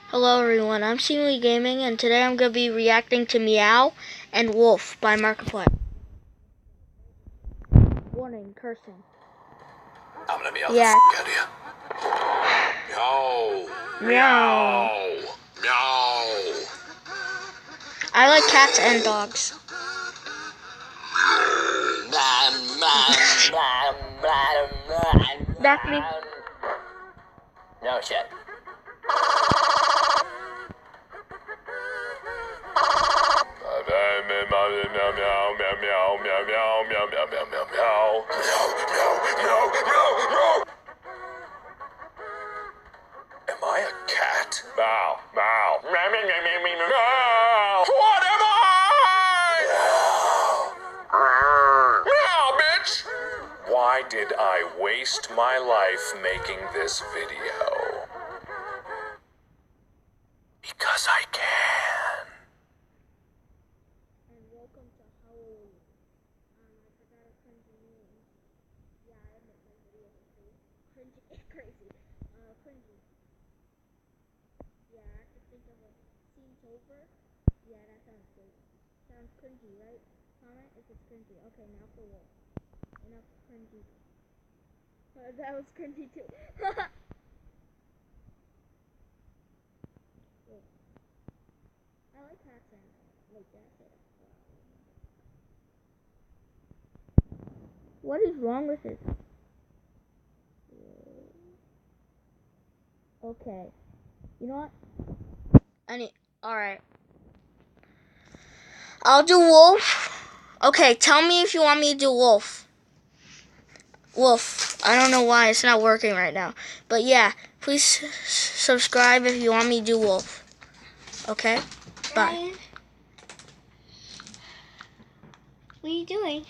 Hello everyone, I'm Seemly Gaming, and today I'm going to be reacting to Meow and Wolf by Markiplier. Warning, cursing. I'm gonna meow Yeah. the f*** out of you. Meow. Meow. Meow. I like cats and dogs. Back me. No shit. Am I a cat? Meow, meow. Meow. What am I? Meow. Meow, bitch. Why did I waste my life making this video? Because I can. And welcome to Halloween. I forgot a cringy name. Yeah, I admit my video is cringy. Crazy. Cringy. Yeah, I have to think of a scene's over. Yeah, that sounds good. Sounds cringy, right? Comment if it's cringy. Okay, now for Wolf. Enough cringy. That was cringy too. I like cats and like that. What is wrong with it? Okay. You know what? Alright. I'll do Wolf. Okay, tell me if you want me to do Wolf. Wolf. I don't know why it's not working right now. But yeah, please subscribe if you want me to do Wolf. Okay? Bye. What are you doing?